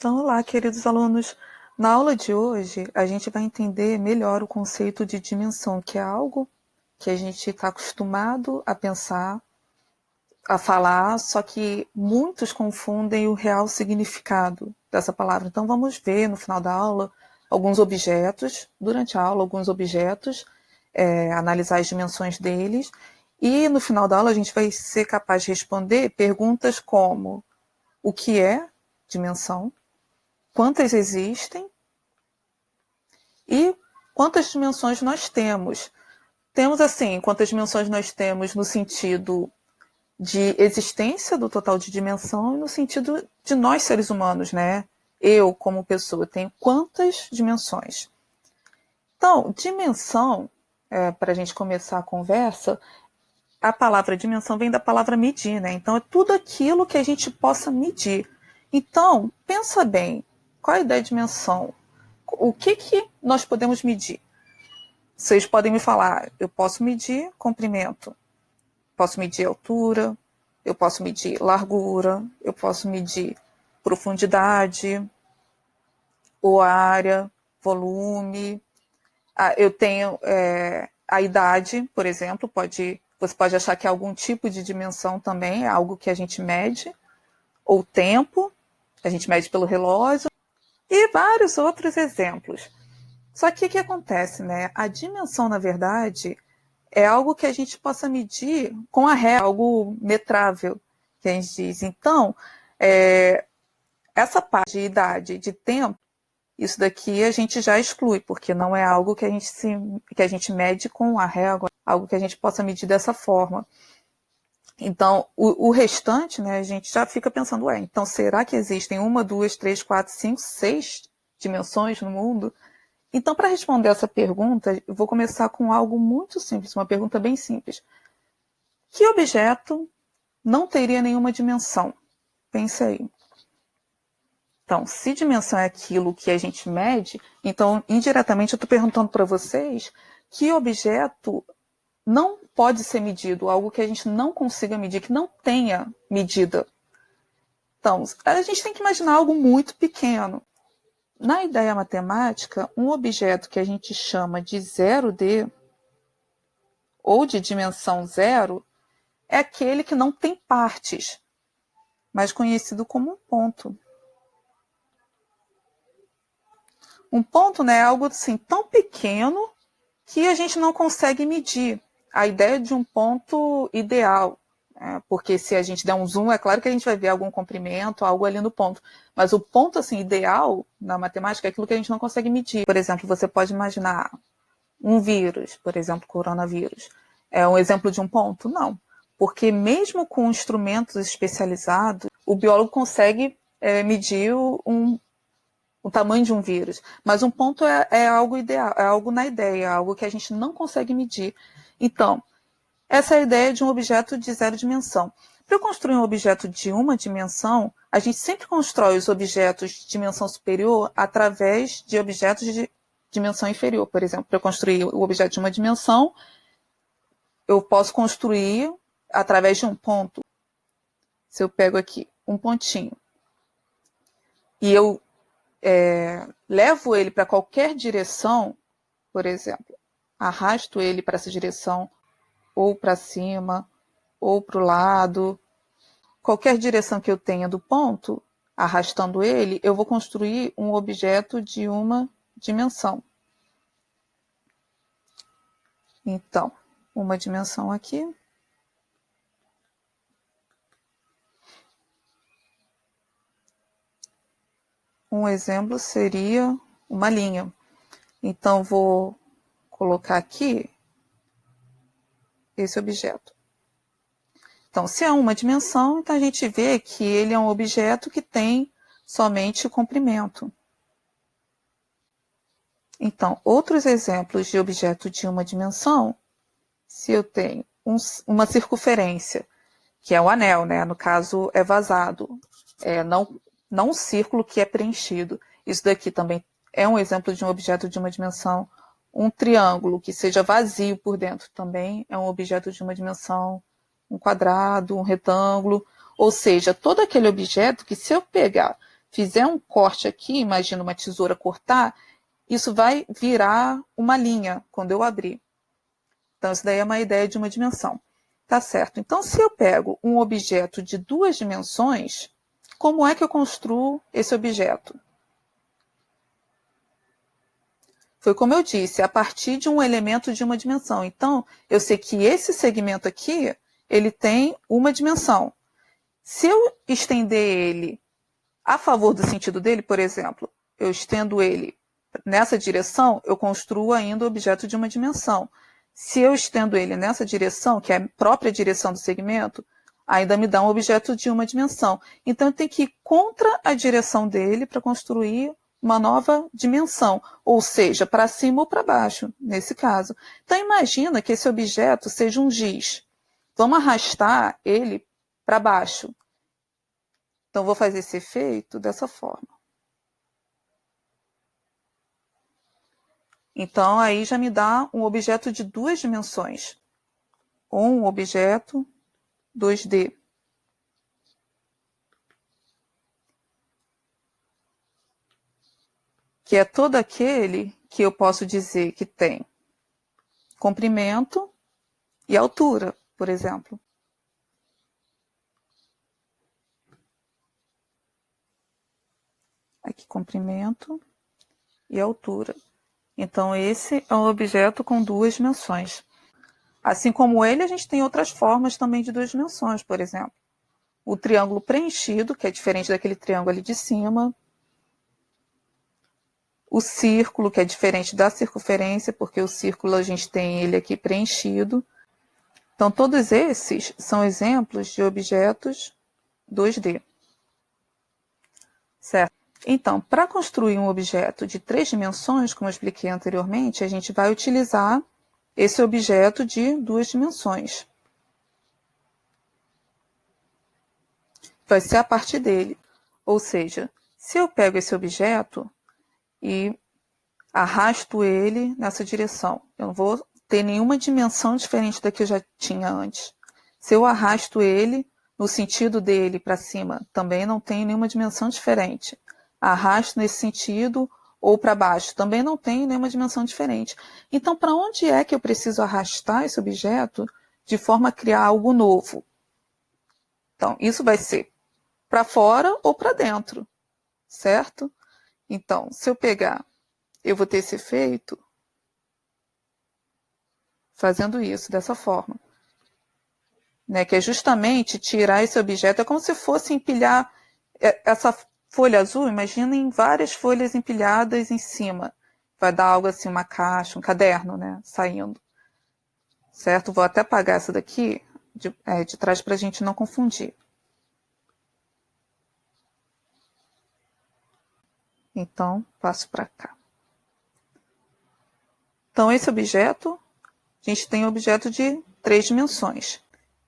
Então, olá, queridos alunos. Na aula de hoje, a gente vai entender melhor o conceito de dimensão, que é algo que a gente está acostumado a pensar, a falar, só que muitos confundem o real significado dessa palavra. Então, vamos ver no final da aula alguns objetos, durante a aula, alguns objetos, analisar as dimensões deles, e no final da aula a gente vai ser capaz de responder perguntas como: o que é dimensão? Quantas existem e quantas dimensões nós temos. Temos, assim, quantas dimensões nós temos no sentido de existência do total de dimensão e no sentido de nós, seres humanos, né? Eu, como pessoa, tenho quantas dimensões? Então, dimensão, para a gente começar a conversa, a palavra dimensão vem da palavra medir, né? Então, é tudo aquilo que a gente possa medir. Então, pensa bem, qual é a ideia de dimensão? O que nós podemos medir? Vocês podem me falar, eu posso medir comprimento, posso medir altura, eu posso medir largura, eu posso medir profundidade, ou área, volume. Eu tenho a idade, por exemplo, você pode achar que é algum tipo de dimensão também, é algo que a gente mede, ou tempo, a gente mede pelo relógio, e vários outros exemplos. Só que o que acontece, né? A dimensão, na verdade, é algo que a gente possa medir com a régua, algo metrável, que a gente diz. Então, essa parte de idade, de tempo, isso daqui a gente já exclui, porque não é algo que a gente mede com a régua, algo que a gente possa medir dessa forma. Então, o restante, né, a gente já fica pensando, então será que existem 1, 2, 3, 4, 5, 6 dimensões no mundo? Então, para responder essa pergunta, eu vou começar com algo muito simples, uma pergunta bem simples. Que objeto não teria nenhuma dimensão? Pense aí. Então, se dimensão é aquilo que a gente mede, então, indiretamente, eu estou perguntando para vocês que objeto não pode ser medido, algo que a gente não consiga medir, que não tenha medida. Então, a gente tem que imaginar algo muito pequeno. Na ideia matemática, um objeto que a gente chama de 0D, ou de dimensão zero, é aquele que não tem partes, mais conhecido como um ponto. Um ponto, né, é algo assim, tão pequeno que a gente não consegue medir. A ideia de um ponto ideal, porque se a gente der um zoom, é claro que a gente vai ver algum comprimento, algo ali no ponto. Mas o ponto assim, ideal na matemática é aquilo que a gente não consegue medir. Por exemplo, você pode imaginar um vírus, por exemplo, coronavírus. É um exemplo de um ponto? Não. Porque mesmo com instrumentos especializados, o biólogo consegue medir o tamanho de um vírus. Mas um ponto é algo ideal, é algo na ideia, é algo que a gente não consegue medir. Então, essa é a ideia de um objeto de zero dimensão. Para eu construir um objeto de uma dimensão, a gente sempre constrói os objetos de dimensão superior através de objetos de dimensão inferior. Por exemplo, para eu construir o objeto de uma dimensão, eu posso construir através de um ponto. Se eu pego aqui um pontinho e eu levo ele para qualquer direção, por exemplo, arrasto ele para essa direção, ou para cima, ou para o lado, qualquer direção que eu tenha do ponto, arrastando ele, eu vou construir um objeto de uma dimensão. Então, uma dimensão aqui. Um exemplo seria uma linha. Então, vou colocar aqui esse objeto. Então, se é uma dimensão, então a gente vê que ele é um objeto que tem somente comprimento. Então, outros exemplos de objeto de uma dimensão, se eu tenho uma circunferência, que é o anel, né? No caso, é vazado, não um círculo que é preenchido. Isso daqui também é um exemplo de um objeto de uma dimensão. Um triângulo que seja vazio por dentro também é um objeto de uma dimensão. Um quadrado, um retângulo, ou seja, todo aquele objeto que se eu pegar fizer um corte aqui, imagina uma tesoura cortar, isso vai virar uma linha quando eu abrir. Então, isso daí é uma ideia de uma dimensão. Tá certo. Então, se eu pego um objeto de 2 dimensões, como é que eu construo esse objeto? Foi como eu disse, a partir de um elemento de uma dimensão. Então, eu sei que esse segmento aqui, ele tem uma dimensão. Se eu estender ele a favor do sentido dele, por exemplo, eu estendo ele nessa direção, eu construo ainda o objeto de uma dimensão. Se eu estendo ele nessa direção, que é a própria direção do segmento, ainda me dá um objeto de uma dimensão. Então, eu tenho que ir contra a direção dele para construir uma nova dimensão, ou seja, para cima ou para baixo, nesse caso. Então, imagina que esse objeto seja um giz. Vamos arrastar ele para baixo. Então, vou fazer esse efeito dessa forma. Então, aí já me dá um objeto de 2 dimensões. Um objeto 2D. Que é todo aquele que eu posso dizer que tem comprimento e altura, por exemplo. Aqui, comprimento e altura. Então, esse é um objeto com 2 dimensões. Assim como ele, a gente tem outras formas também de 2 dimensões, por exemplo. O triângulo preenchido, que é diferente daquele triângulo ali de cima. O círculo, que é diferente da circunferência, porque o círculo a gente tem ele aqui preenchido. Então, todos esses são exemplos de objetos 2D. Certo? Então, para construir um objeto de 3 dimensões, como eu expliquei anteriormente, a gente vai utilizar esse objeto de 2 dimensões. Vai ser a partir dele. Ou seja, se eu pego esse objeto e arrasto ele nessa direção, eu não vou ter nenhuma dimensão diferente da que eu já tinha antes. Se eu arrasto ele no sentido dele para cima, também não tem nenhuma dimensão diferente. Arrasto nesse sentido ou para baixo, também não tem nenhuma dimensão diferente. Então, para onde é que eu preciso arrastar esse objeto de forma a criar algo novo? Então, isso vai ser para fora ou para dentro, certo? Então, se eu pegar, eu vou ter esse efeito fazendo isso, dessa forma. Né, que é justamente tirar esse objeto, é como se fosse empilhar essa folha azul, imaginem várias folhas empilhadas em cima. Vai dar algo assim, uma caixa, um caderno, né, saindo. Certo? Vou até apagar essa daqui de trás para a gente não confundir. Então, passo para cá. Então, esse objeto, a gente tem um objeto de 3 dimensões.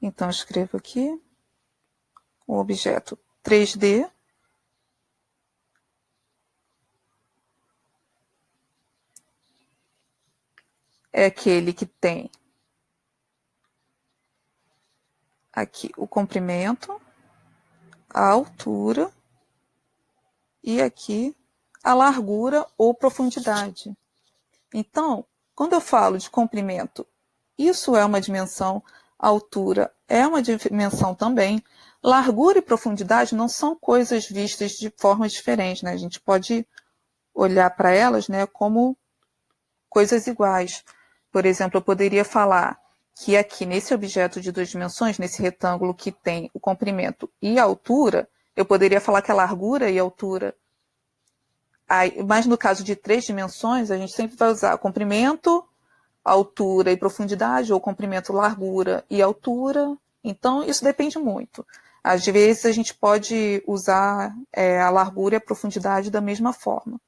Então, eu escrevo aqui o objeto 3D. É aquele que tem aqui o comprimento, a altura e aqui a largura ou profundidade. Então, quando eu falo de comprimento, isso é uma dimensão, a altura é uma dimensão também. Largura e profundidade não são coisas vistas de formas diferentes, né? A gente pode olhar para elas, né, como coisas iguais. Por exemplo, eu poderia falar que aqui nesse objeto de 2 dimensões, nesse retângulo que tem o comprimento e a altura, eu poderia falar que a largura e a altura. Mas no caso de 3 dimensões, a gente sempre vai usar comprimento, altura e profundidade, ou comprimento, largura e altura. Então, isso depende muito. Às vezes, a gente pode usar a largura e a profundidade da mesma forma.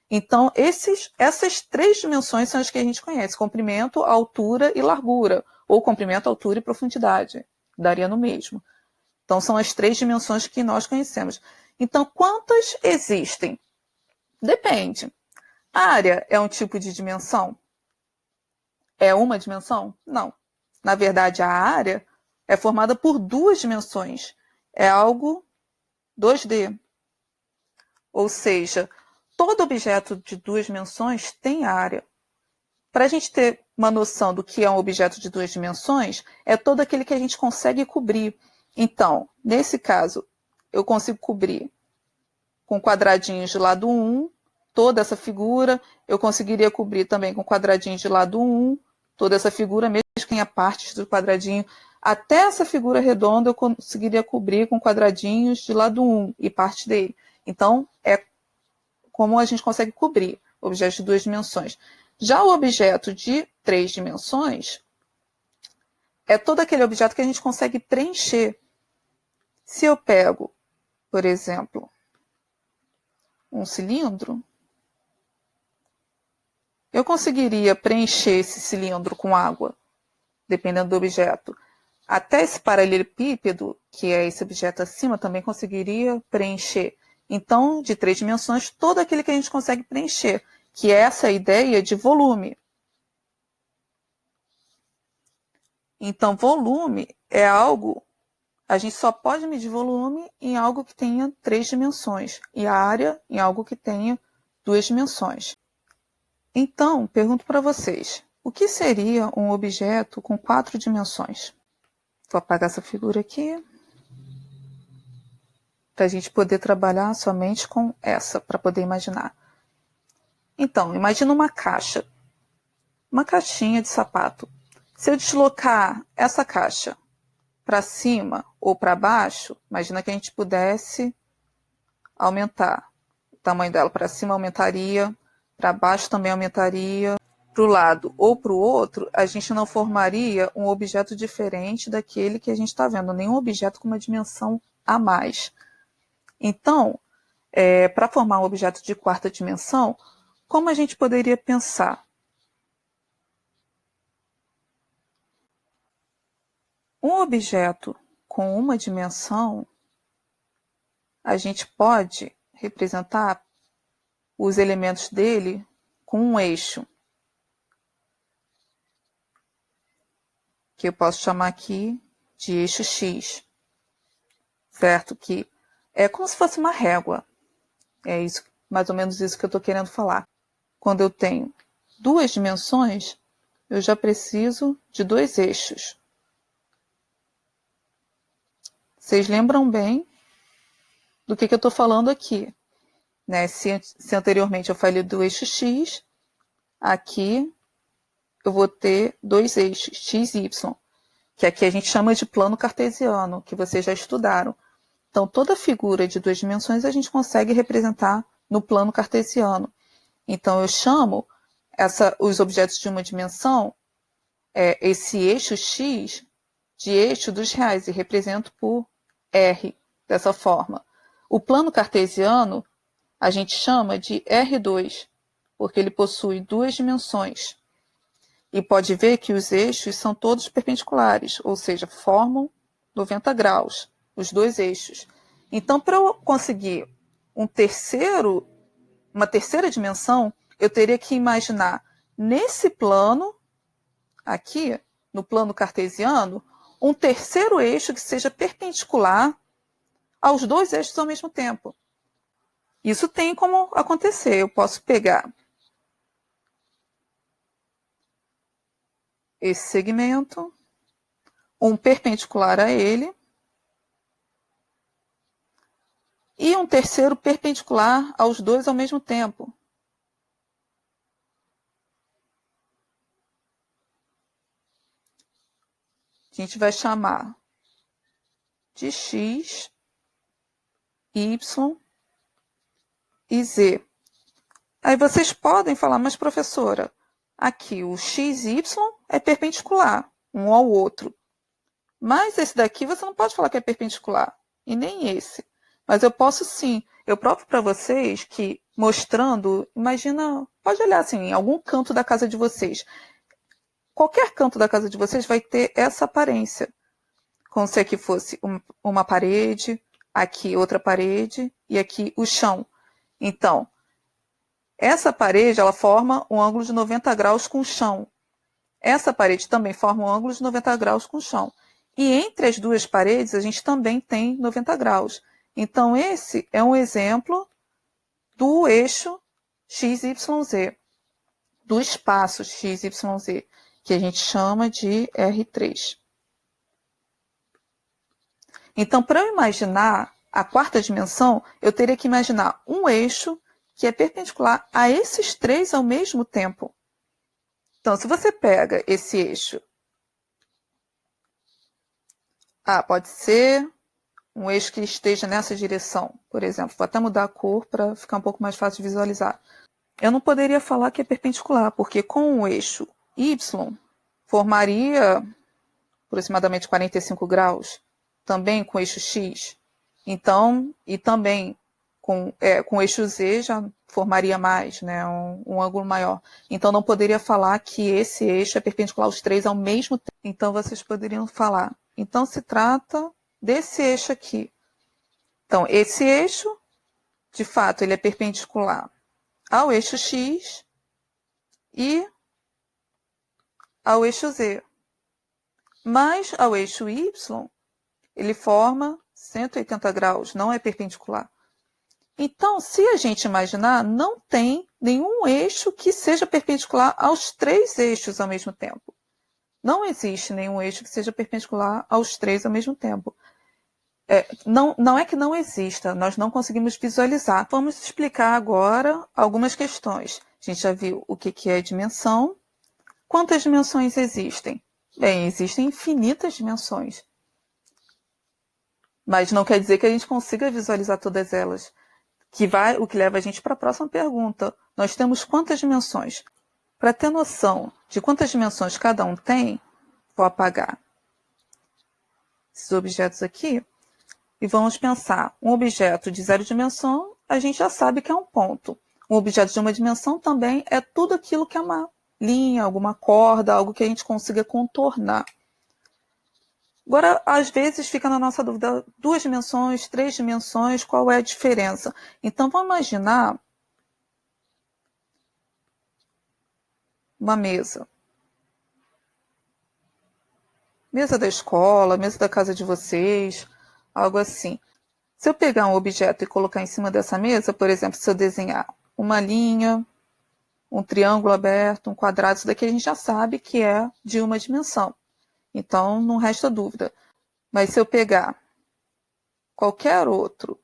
Então, essas 3 dimensões são as que a gente conhece: comprimento, altura e largura, ou comprimento, altura e profundidade. Daria no mesmo. Então, são as 3 dimensões que nós conhecemos. Então, quantas existem? Depende. A área é um tipo de dimensão? É uma dimensão? Não. Na verdade, a área é formada por 2 dimensões. É algo 2D. Ou seja, todo objeto de duas dimensões tem área. Para a gente ter uma noção do que é um objeto de duas dimensões, é todo aquele que a gente consegue cobrir. Então, nesse caso, eu consigo cobrir com quadradinhos de lado 1, toda essa figura. Eu conseguiria cobrir também com quadradinhos de lado 1, toda essa figura, mesmo que tenha partes do quadradinho. Até essa figura redonda eu conseguiria cobrir com quadradinhos de lado 1 e parte dele. Então, é como a gente consegue cobrir objetos de duas dimensões. Já o objeto de três dimensões é todo aquele objeto que a gente consegue preencher. Se eu pego, por exemplo, um cilindro, eu conseguiria preencher esse cilindro com água, dependendo do objeto. Até esse paralelepípedo, que é esse objeto acima, também conseguiria preencher. Então, de três dimensões, todo aquele que a gente consegue preencher, que é essa ideia de volume. Então, volume é algo, a gente só pode medir volume em algo que tenha três dimensões, e a área em algo que tenha duas dimensões. Então, pergunto para vocês, o que seria um objeto com quatro dimensões? Vou apagar essa figura aqui, para a gente poder trabalhar somente com essa, para poder imaginar. Então, imagina uma caixa, uma caixinha de sapato. Se eu deslocar essa caixa para cima ou para baixo, imagina que a gente pudesse aumentar. O tamanho dela para cima aumentaria, para baixo também aumentaria. Para o lado ou para o outro, a gente não formaria um objeto diferente daquele que a gente está vendo, nenhum objeto com uma dimensão a mais. Então, para formar um objeto de quarta dimensão, como a gente poderia pensar? Um objeto com uma dimensão, a gente pode representar os elementos dele com um eixo, que eu posso chamar aqui de eixo X, certo? Que é como se fosse uma régua. É isso, mais ou menos isso que eu estou querendo falar. Quando eu tenho duas dimensões, eu já preciso de dois eixos. Vocês lembram bem do que eu estou falando aqui, né? Se anteriormente eu falei do eixo X, aqui eu vou ter dois eixos, X e Y, que aqui a gente chama de plano cartesiano, que vocês já estudaram. Então, toda figura de duas dimensões a gente consegue representar no plano cartesiano. Então, eu chamo os objetos de uma dimensão, esse eixo X, de eixo dos reais, e represento por R, dessa forma. O plano cartesiano a gente chama de R2, porque ele possui duas dimensões. E pode ver que os eixos são todos perpendiculares, ou seja, formam 90 graus, os dois eixos. Então, para eu conseguir uma terceira dimensão, eu teria que imaginar nesse plano, aqui, no plano cartesiano, um terceiro eixo que seja perpendicular aos dois eixos ao mesmo tempo. Isso tem como acontecer. Eu posso pegar esse segmento, um perpendicular a ele, e um terceiro perpendicular aos dois ao mesmo tempo. A gente vai chamar de X, Y e Z. Aí vocês podem falar, mas professora, aqui o X e Y é perpendicular um ao outro. Mas esse daqui você não pode falar que é perpendicular, e nem esse. Mas eu posso sim. Eu provo para vocês que, mostrando, imagina, pode olhar assim, em algum canto da casa de vocês. Qualquer canto da casa de vocês vai ter essa aparência. Como se aqui fosse uma parede, aqui outra parede e aqui o chão. Então, essa parede ela forma um ângulo de 90 graus com o chão. Essa parede também forma um ângulo de 90 graus com o chão. E entre as duas paredes a gente também tem 90 graus. Então, esse é um exemplo do eixo XYZ, do espaço XYZ, que a gente chama de R3. Então, para eu imaginar a quarta dimensão, eu teria que imaginar um eixo que é perpendicular a esses três ao mesmo tempo. Então, se você pega esse eixo, pode ser um eixo que esteja nessa direção, por exemplo. Vou até mudar a cor para ficar um pouco mais fácil de visualizar. Eu não poderia falar que é perpendicular, porque com o eixo Y formaria aproximadamente 45 graus, também com o eixo X. Então, e também com o eixo Z já formaria mais, né, um ângulo maior. Então, não poderia falar que esse eixo é perpendicular aos três ao mesmo tempo. Então, vocês poderiam falar. Então, se trata desse eixo aqui. Então, esse eixo, de fato, ele é perpendicular ao eixo X e ao eixo Z. Mas ao eixo Y, ele forma 180 graus, não é perpendicular. Então, se a gente imaginar, não tem nenhum eixo que seja perpendicular aos três eixos ao mesmo tempo. Não existe nenhum eixo que seja perpendicular aos três ao mesmo tempo. Não é que não exista, nós não conseguimos visualizar. Vamos explicar agora algumas questões. A gente já viu o que é dimensão. Quantas dimensões existem? Bem, existem infinitas dimensões. Mas não quer dizer que a gente consiga visualizar todas elas. O que leva a gente para a próxima pergunta. Nós temos quantas dimensões? Para ter noção de quantas dimensões cada um tem, vou apagar esses objetos aqui e vamos pensar. Um objeto de 0 dimensão, a gente já sabe que é um ponto. Um objeto de 1 dimensão também é tudo aquilo que é uma linha, alguma corda, algo que a gente consiga contornar. Agora, às vezes fica na nossa dúvida, 2 dimensões, 3 dimensões, qual é a diferença? Então, vamos imaginar uma mesa. Mesa da escola, mesa da casa de vocês, algo assim. Se eu pegar um objeto e colocar em cima dessa mesa, por exemplo, se eu desenhar uma linha, um triângulo aberto, um quadrado, isso daqui a gente já sabe que é de 1 dimensão. Então, não resta dúvida. Mas se eu pegar qualquer outro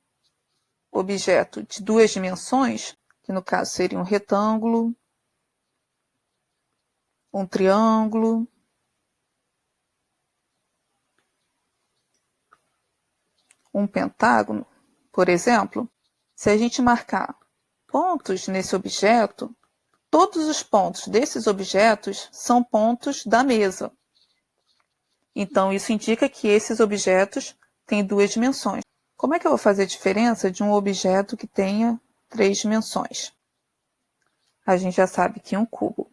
objeto de 2 dimensões, que no caso seria um retângulo, um triângulo, um pentágono, por exemplo, se a gente marcar pontos nesse objeto, todos os pontos desses objetos são pontos da mesa. Então, isso indica que esses objetos têm 2 dimensões. Como é que eu vou fazer a diferença de um objeto que tenha 3 dimensões? A gente já sabe que um cubo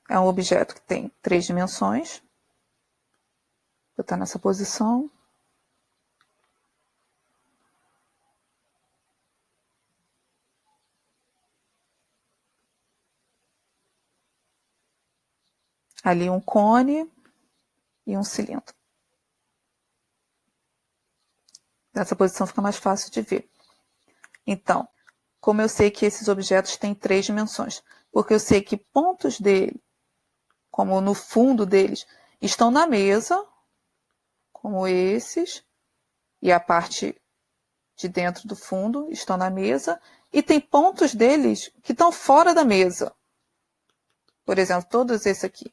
é um objeto que tem 3 dimensões. Vou botar nessa posição. Ali um cone e um cilindro. Nessa posição fica mais fácil de ver. Então, como eu sei que esses objetos têm 3 dimensões? Porque eu sei que pontos dele, como no fundo deles, estão na mesa, como esses, e a parte de dentro do fundo estão na mesa, e tem pontos deles que estão fora da mesa. Por exemplo, todos esses aqui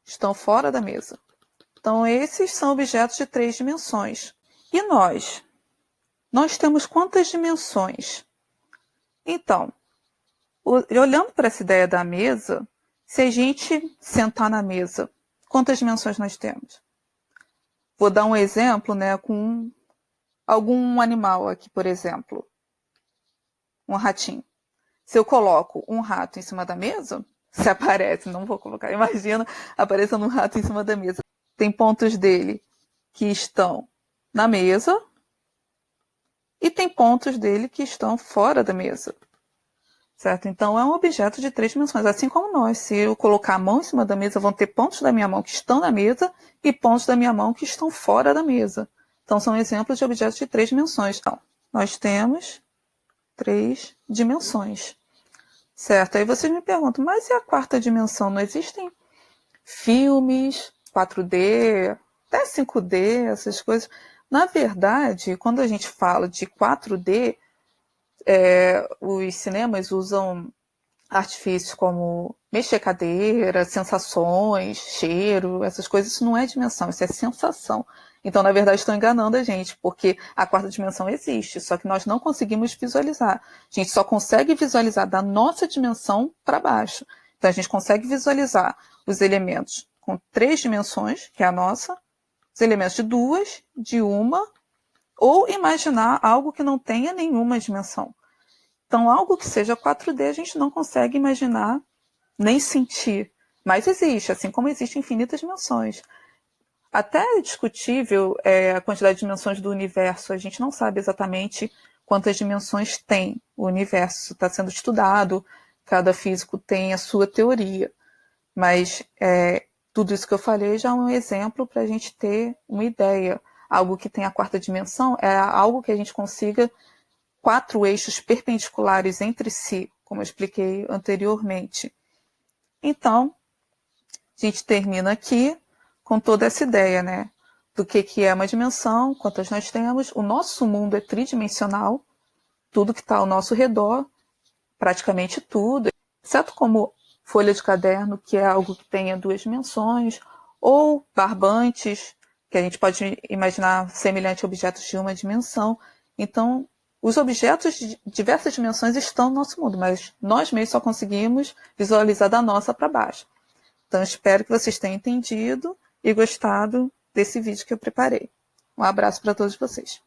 estão fora da mesa. Então, esses são objetos de 3 dimensões. E nós? Nós temos quantas dimensões? Então, olhando para essa ideia da mesa, se a gente sentar na mesa, quantas dimensões nós temos? Vou dar um exemplo, né, com algum animal aqui, por exemplo. Um ratinho. Se eu coloco um rato em cima da mesa, se aparece, não vou colocar, imagina, aparecendo um rato em cima da mesa. Tem pontos dele que estão na mesa e tem pontos dele que estão fora da mesa. Certo? Então, é um objeto de 3 dimensões, assim como nós. Se eu colocar a mão em cima da mesa, vão ter pontos da minha mão que estão na mesa e pontos da minha mão que estão fora da mesa. Então, são exemplos de objetos de 3 dimensões. Então, nós temos 3 dimensões. Certo? Aí vocês me perguntam, mas e a quarta dimensão? Não existem filmes 4D, até 5D, essas coisas? Na verdade, quando a gente fala de 4D, os cinemas usam artifícios como mexer cadeira, sensações, cheiro, essas coisas. Isso não é dimensão, isso é sensação. Então, na verdade, estão enganando a gente, porque a quarta dimensão existe, só que nós não conseguimos visualizar. A gente só consegue visualizar da nossa dimensão para baixo. Então, a gente consegue visualizar os elementos com 3 dimensões, que é a nossa, os elementos de 2, de 1, ou imaginar algo que não tenha nenhuma dimensão. Então, algo que seja 4D a gente não consegue imaginar nem sentir. Mas existe, assim como existem infinitas dimensões. Até é discutível a quantidade de dimensões do universo. A gente não sabe exatamente quantas dimensões tem o universo. Está sendo estudado, cada físico tem a sua teoria. Mas tudo isso que eu falei já é um exemplo para a gente ter uma ideia. Algo que tem a quarta dimensão é algo que a gente consiga 4 eixos perpendiculares entre si, como eu expliquei anteriormente. Então, a gente termina aqui com toda essa ideia, né? Do que é uma dimensão, quantas nós temos. O nosso mundo é tridimensional, tudo que está ao nosso redor, praticamente tudo, exceto como folha de caderno, que é algo que tenha 2 dimensões, ou barbantes, que a gente pode imaginar semelhante a objetos de uma dimensão. Então, os objetos de diversas dimensões estão no nosso mundo, mas nós mesmos só conseguimos visualizar da nossa para baixo. Então, espero que vocês tenham entendido e gostado desse vídeo que eu preparei. Um abraço para todos vocês.